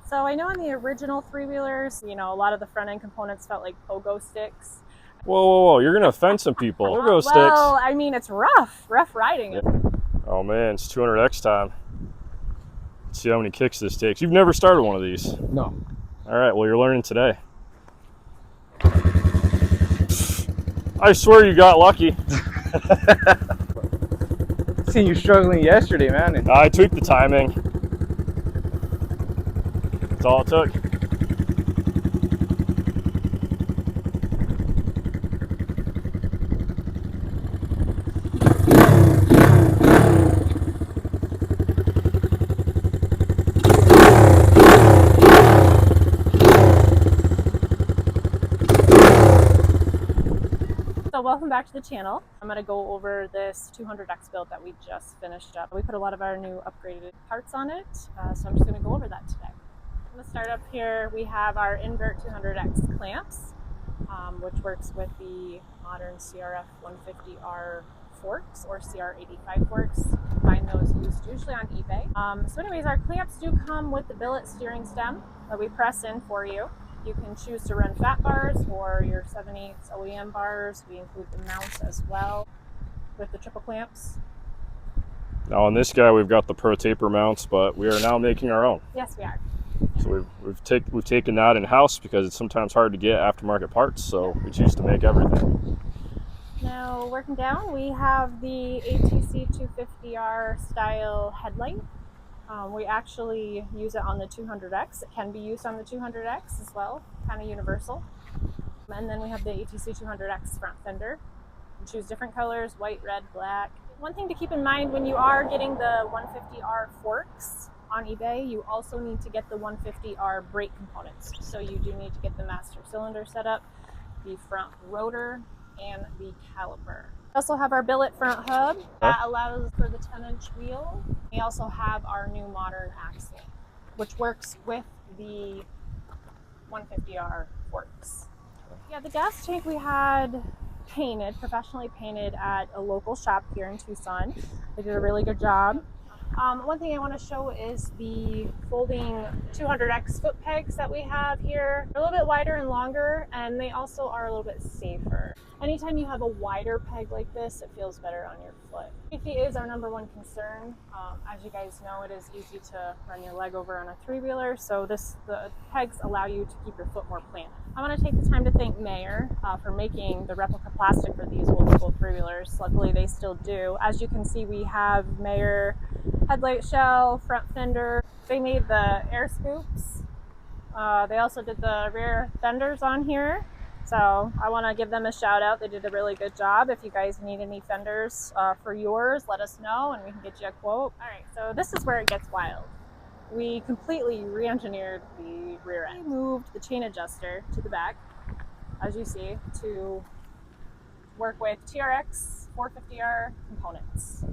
So I know on the original three-wheelers, you know, a lot of the front-end components felt like pogo sticks. Whoa, whoa, whoa, you're gonna offend some people. Pogo sticks. Well, I mean, it's rough riding it. Oh man, it's 200X time. Let's see how many kicks this takes. You've never started one of these? No. All right, well, you're learning today. I swear you got lucky. Seen you struggling yesterday, man. I tweaked the timing. That's all it took. So welcome back to the channel. I'm going to go over this 200X build that we just finished up. We put a lot of our new upgraded parts on it, so I'm just going to go over that today. I'm going to start up here. We have our invert 200X clamps, which works with the modern CRF 150R forks or CR85 forks. You can find those used usually on eBay. So anyways, our clamps do come with the billet steering stem that we press in for you. You can choose to run fat bars or your 7/8 OEM bars. We include the mounts as well with the triple clamps. Now on this guy, we've got the Pro Taper mounts, but we are now making our own. Yes, we are. So we've taken that in-house because it's sometimes hard to get aftermarket parts, so we choose to make everything. Now working down, we have the ATC200X style headlight. We actually use it on the 200X. It can be used on the 200X as well, kind of universal. And then we have the ATC200X front fender. You choose different colors, white, red, black. One thing to keep in mind when you are getting the 150R forks on eBay, you also need to get the 150R brake components. So you do need to get the master cylinder set up, the front rotor, and the caliper. We also have our billet front hub that allows for the 10-inch wheel. We also have our new modern axle, which works with the 150R forks. Yeah, the gas tank we had painted, professionally painted at a local shop here in Tucson. They did a really good job. One thing I want to show is the folding 200X foot pegs that we have here. They're a little bit wider and longer, and they also are a little bit safer. Anytime you have a wider peg like this, it feels better on your foot. Safety is our number one concern. As you guys know, it is easy to run your leg over on a three-wheeler, so the pegs allow you to keep your foot more planted. I want to take the time to thank Mayer for making the replica plastic for these old school three-wheelers. Luckily, they still do. As you can see, we have Mayer headlight shell, front fender. They made the air scoops. They also did the rear fenders on here. So I want to give them a shout out. They did a really good job. If you guys need any fenders for yours, let us know and we can get you a quote. All right, so this is where it gets wild. We completely re-engineered the rear end. We moved the chain adjuster to the back, as you see, to work with TRX 450R components.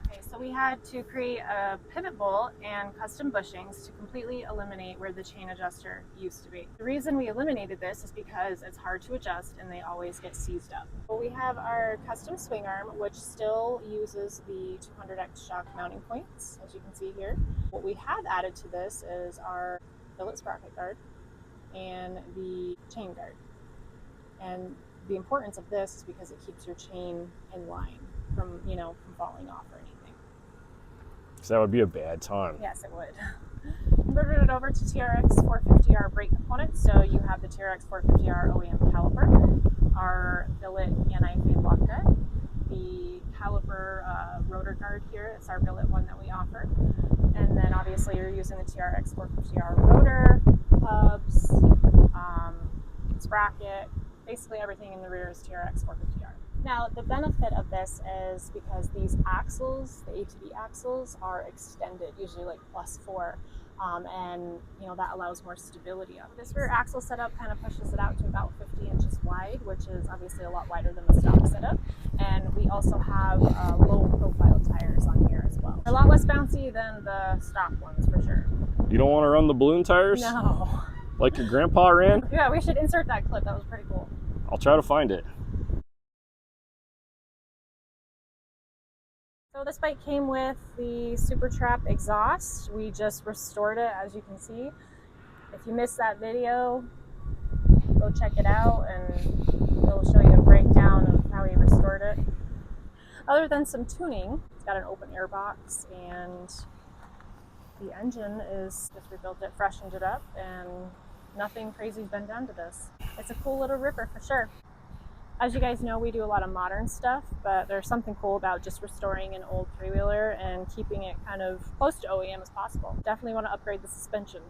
Okay, so we had to create a pivot bolt and custom bushings to completely eliminate where the chain adjuster used to be. The reason we eliminated this is because it's hard to adjust and they always get seized up. But we have our custom swing arm, which still uses the 200X shock mounting points, as you can see here. What we have added to this is our billet sprocket guard and the chain guard. And the importance of this is because it keeps your chain in line from falling off or anything. So that would be a bad time. Yes, it would. Converted it over to TRX 450R brake components. So you have the TRX 450R OEM caliper, our billet anti-fade block nut, the caliper rotor guard here. It's our billet one that we offer. And then obviously you're using the TRX 450R rotor, hubs, sprocket, basically everything in the rear is TRX 450R. Now, the benefit of this is because these axles, the ATV axles, are extended, usually like +4, and that allows more stability up. This rear axle setup kind of pushes it out to about 50 inches wide, which is obviously a lot wider than the stock setup. And we also have low profile tires on here as well. They're a lot less bouncy than the stock ones for sure. You don't want to run the balloon tires? No. Like your grandpa ran? Yeah, we should insert that clip. That was pretty cool. I'll try to find it. So this bike came with the Super Trap exhaust. We just restored it, as you can see. If you missed that video, go check it out and it'll show you a breakdown of how he restored it. Other than some tuning, it's got an open air box, and the engine is just rebuilt it, freshened it up, and nothing crazy's been done to this. It's a cool little ripper for sure. As you guys know, we do a lot of modern stuff, but there's something cool about just restoring an old three-wheeler and keeping it kind of close to OEM as possible. Definitely want to upgrade the suspension.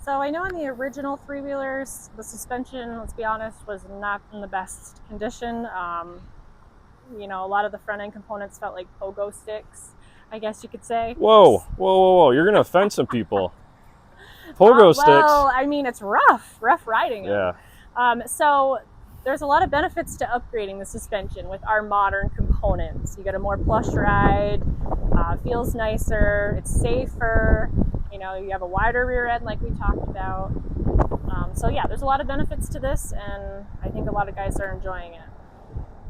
So I know on the original three-wheelers, the suspension, let's be honest, was not in the best condition. You know, a lot of the front end components felt like pogo sticks, I guess you could say. Whoa, whoa, whoa, whoa. You're going to offend some people. Pogo sticks. Well, I mean, it's rough riding them. Yeah. So there's a lot of benefits to upgrading the suspension with our modern components. You get a more plush ride, feels nicer, it's safer, you know, you have a wider rear end like we talked about. So yeah, there's a lot of benefits to this, and I think a lot of guys are enjoying it.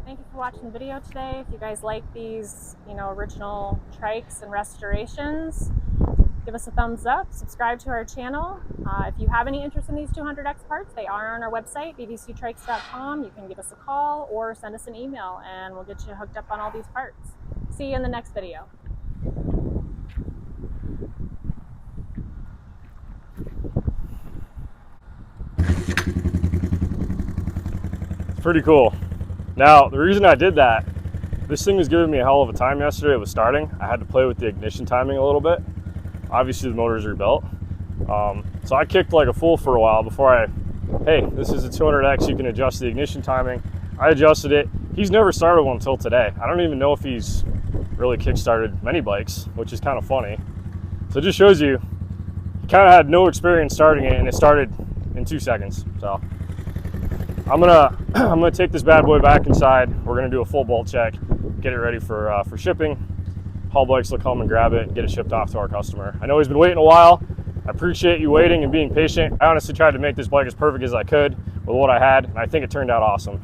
Thank you for watching the video today. If you guys like these, you know, original trikes and restorations, give us a thumbs up, subscribe to our channel. If you have any interest in these 200X parts, they are on our website, bbctrikes.com. You can give us a call or send us an email and we'll get you hooked up on all these parts. See you in the next video. It's pretty cool. Now, the reason I did that, this thing was giving me a hell of a time yesterday. It was starting. I had to play with the ignition timing a little bit. Obviously the motor's rebuilt. So I kicked like a fool for a while before hey, this is a 200X, you can adjust the ignition timing. I adjusted it. He's never started one until today. I don't even know if he's really kick-started many bikes, which is kind of funny. So it just shows you, he kind of had no experience starting it, and it started in 2 seconds. So I'm gonna take this bad boy back inside. We're gonna do a full bolt check, get it ready for shipping. Haul Bikes will come and grab it and get it shipped off to our customer. I know he's been waiting a while. I appreciate you waiting and being patient. I honestly tried to make this bike as perfect as I could with what I had, and I think it turned out awesome.